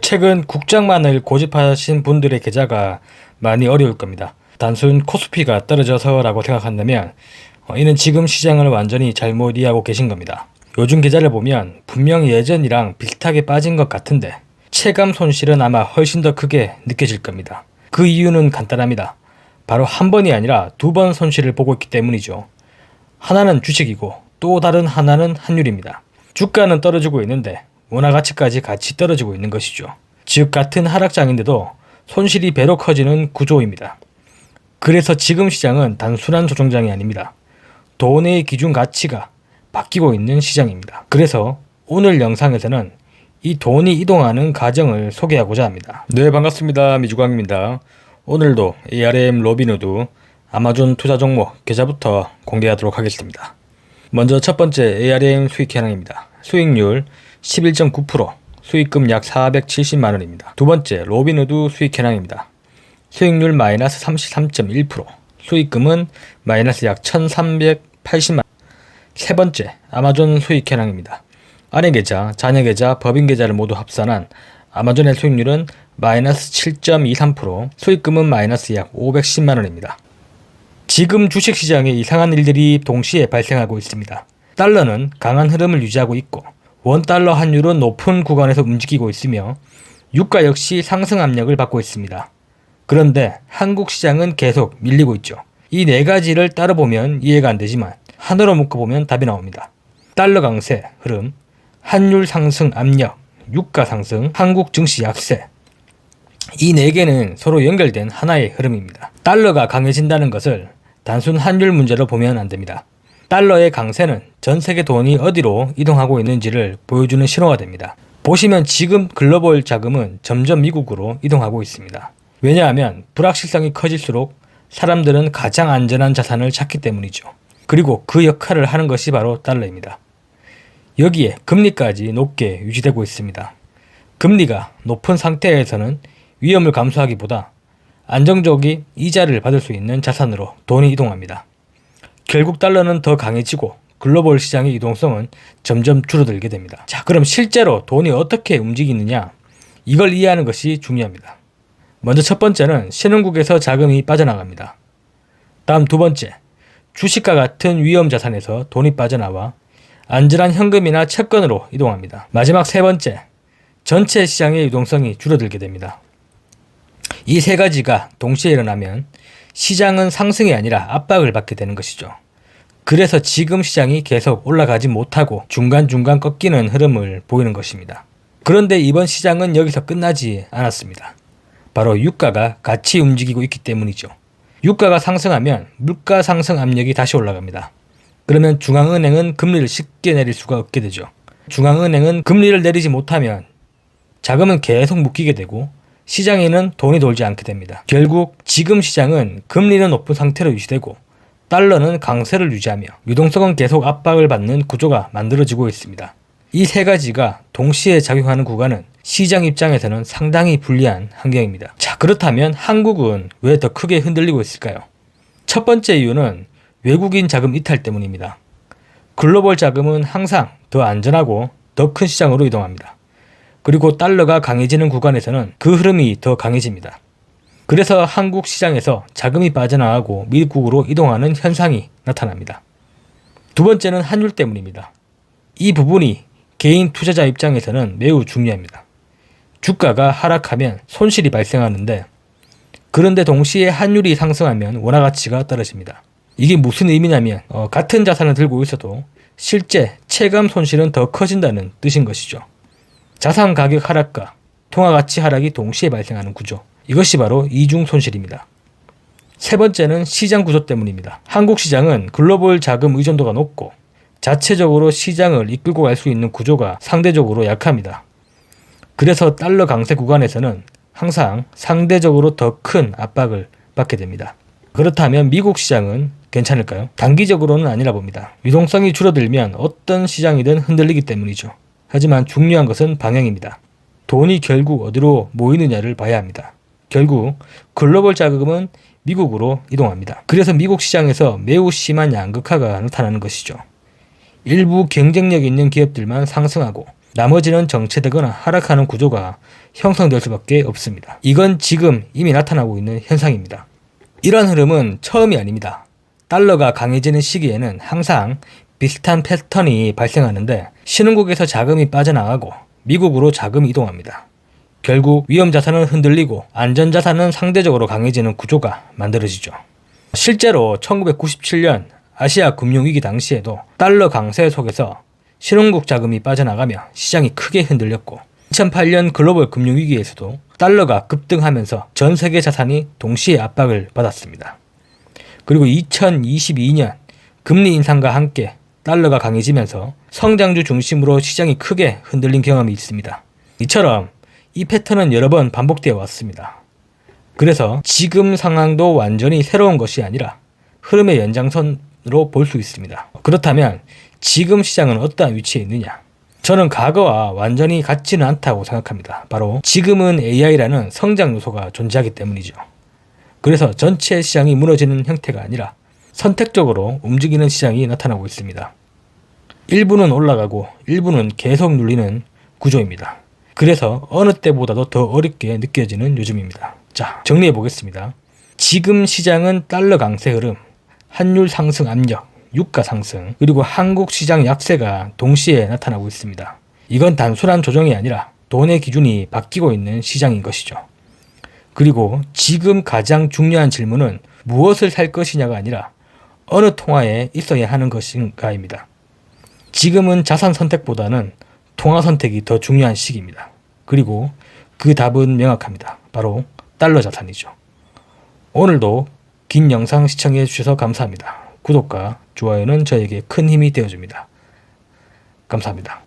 최근 국장만을 고집하신 분들의 계좌가 많이 어려울 겁니다. 단순 코스피가 떨어져서라고 생각한다면 이는 지금 시장을 완전히 잘못 이해하고 계신 겁니다. 요즘 계좌를 보면 분명 예전이랑 비슷하게 빠진 것 같은데 체감 손실은 아마 훨씬 더 크게 느껴질 겁니다. 그 이유는 간단합니다. 바로 한 번이 아니라 두 번 손실을 보고 있기 때문이죠. 하나는 주식이고 또 다른 하나는 환율입니다. 주가는 떨어지고 있는데 원화 가치까지 같이 떨어지고 있는 것이죠. 즉 같은 하락장인데도 손실이 배로 커지는 구조입니다. 그래서 지금 시장은 단순한 조정장이 아닙니다. 돈의 기준 가치가 바뀌고 있는 시장입니다. 그래서 오늘 영상에서는 이 돈이 이동하는 과정을 소개하고자 합니다. 네, 반갑습니다. 미주광입니다. 오늘도 ARM 로빈후드 아마존 투자 종목 계좌부터 공개하도록 하겠습니다. 먼저 첫 번째 ARM 수익 현황입니다. 수익률 11.9%, 수익금 약 470만원입니다. 두 번째 로빈후드 수익 현황입니다. 수익률 마이너스 33.1%, 수익금은 마이너스 약 1380만원. 세 번째 아마존 수익 현황입니다. 아내 계좌, 자녀 계좌, 법인 계좌를 모두 합산한 아마존의 수익률은 마이너스 7.23%, 수익금은 마이너스 약 510만원입니다. 지금 주식시장에 이상한 일들이 동시에 발생하고 있습니다. 달러는 강한 흐름을 유지하고 있고 원달러 환율은 높은 구간에서 움직이고 있으며 유가 역시 상승 압력을 받고 있습니다. 그런데 한국 시장은 계속 밀리고 있죠. 이 네 가지를 따로 보면 이해가 안 되지만 하나로 묶어보면 답이 나옵니다. 달러 강세 흐름, 환율 상승 압력, 유가 상승, 한국 증시 약세. 이 네 개는 서로 연결된 하나의 흐름입니다. 달러가 강해진다는 것을 단순 환율 문제로 보면 안 됩니다. 달러의 강세는 전 세계 돈이 어디로 이동하고 있는지를 보여주는 신호가 됩니다. 보시면 지금 글로벌 자금은 점점 미국으로 이동하고 있습니다. 왜냐하면 불확실성이 커질수록 사람들은 가장 안전한 자산을 찾기 때문이죠. 그리고 그 역할을 하는 것이 바로 달러입니다. 여기에 금리까지 높게 유지되고 있습니다. 금리가 높은 상태에서는 위험을 감수하기보다 안정적인 이자를 받을 수 있는 자산으로 돈이 이동합니다. 결국 달러는 더 강해지고 글로벌 시장의 이동성은 점점 줄어들게 됩니다. 자, 그럼 실제로 돈이 어떻게 움직이느냐? 이걸 이해하는 것이 중요합니다. 먼저 첫 번째는 신흥국에서 자금이 빠져나갑니다. 다음 두 번째, 주식과 같은 위험 자산에서 돈이 빠져나와 안전한 현금이나 채권으로 이동합니다. 마지막 세 번째, 전체 시장의 유동성이 줄어들게 됩니다. 이 세 가지가 동시에 일어나면 시장은 상승이 아니라 압박을 받게 되는 것이죠. 그래서 지금 시장이 계속 올라가지 못하고 중간중간 꺾이는 흐름을 보이는 것입니다. 그런데 이번 시장은 여기서 끝나지 않았습니다. 바로 유가가 같이 움직이고 있기 때문이죠. 유가가 상승하면 물가 상승 압력이 다시 올라갑니다. 그러면 중앙은행은 금리를 쉽게 내릴 수가 없게 되죠. 중앙은행은 금리를 내리지 못하면 자금은 계속 묶이게 되고 시장에는 돈이 돌지 않게 됩니다. 결국 지금 시장은 금리는 높은 상태로 유지되고 달러는 강세를 유지하며 유동성은 계속 압박을 받는 구조가 만들어지고 있습니다. 이 세 가지가 동시에 작용하는 구간은 시장 입장에서는 상당히 불리한 환경입니다. 자, 그렇다면 한국은 왜 더 크게 흔들리고 있을까요? 첫 번째 이유는 외국인 자금 이탈 때문입니다. 글로벌 자금은 항상 더 안전하고 더 큰 시장으로 이동합니다. 그리고 달러가 강해지는 구간에서는 그 흐름이 더 강해집니다. 그래서 한국 시장에서 자금이 빠져나가고 미국으로 이동하는 현상이 나타납니다. 두 번째는 환율 때문입니다. 이 부분이 개인 투자자 입장에서는 매우 중요합니다. 주가가 하락하면 손실이 발생하는데 그런데 동시에 환율이 상승하면 원화 가치가 떨어집니다. 이게 무슨 의미냐면 같은 자산을 들고 있어도 실제 체감 손실은 더 커진다는 뜻인 것이죠. 자산 가격 하락과 통화 가치 하락이 동시에 발생하는 구조. 이것이 바로 이중 손실입니다. 세 번째는 시장 구조 때문입니다. 한국 시장은 글로벌 자금 의존도가 높고 자체적으로 시장을 이끌고 갈 수 있는 구조가 상대적으로 약합니다. 그래서 달러 강세 구간에서는 항상 상대적으로 더 큰 압박을 받게 됩니다. 그렇다면 미국 시장은 괜찮을까요? 단기적으로는 아니라 봅니다. 유동성이 줄어들면 어떤 시장이든 흔들리기 때문이죠. 하지만 중요한 것은 방향입니다. 돈이 결국 어디로 모이느냐를 봐야 합니다. 결국 글로벌 자금은 미국으로 이동합니다. 그래서 미국 시장에서 매우 심한 양극화가 나타나는 것이죠. 일부 경쟁력 있는 기업들만 상승하고 나머지는 정체되거나 하락하는 구조가 형성될 수밖에 없습니다. 이건 지금 이미 나타나고 있는 현상입니다. 이런 흐름은 처음이 아닙니다. 달러가 강해지는 시기에는 항상 비슷한 패턴이 발생하는데 신흥국에서 자금이 빠져나가고 미국으로 자금이 이동합니다. 결국 위험자산은 흔들리고 안전자산은 상대적으로 강해지는 구조가 만들어지죠. 실제로 1997년 아시아 금융위기 당시에도 달러 강세 속에서 신흥국 자금이 빠져나가며 시장이 크게 흔들렸고 2008년 글로벌 금융위기에서도 달러가 급등하면서 전 세계 자산이 동시에 압박을 받았습니다. 그리고 2022년 금리 인상과 함께 달러가 강해지면서 성장주 중심으로 시장이 크게 흔들린 경험이 있습니다. 이처럼 이 패턴은 여러 번 반복되어 왔습니다. 그래서 지금 상황도 완전히 새로운 것이 아니라 흐름의 연장선으로 볼 수 있습니다. 그렇다면 지금 시장은 어떠한 위치에 있느냐? 저는 과거와 완전히 같지는 않다고 생각합니다. 바로 지금은 AI라는 성장 요소가 존재하기 때문이죠. 그래서 전체 시장이 무너지는 형태가 아니라 선택적으로 움직이는 시장이 나타나고 있습니다. 일부는 올라가고 일부는 계속 눌리는 구조입니다. 그래서 어느 때보다도 더 어렵게 느껴지는 요즘입니다. 자, 정리해 보겠습니다. 지금 시장은 달러 강세 흐름, 환율 상승 압력, 유가 상승, 그리고 한국 시장 약세가 동시에 나타나고 있습니다. 이건 단순한 조정이 아니라 돈의 기준이 바뀌고 있는 시장인 것이죠. 그리고 지금 가장 중요한 질문은 무엇을 살 것이냐가 아니라 어느 통화에 있어야 하는 것인가입니다. 지금은 자산 선택보다는 통화 선택이 더 중요한 시기입니다. 그리고 그 답은 명확합니다. 바로 달러 자산이죠. 오늘도 긴 영상 시청해 주셔서 감사합니다. 구독과 좋아요는 저에게 큰 힘이 되어줍니다. 감사합니다.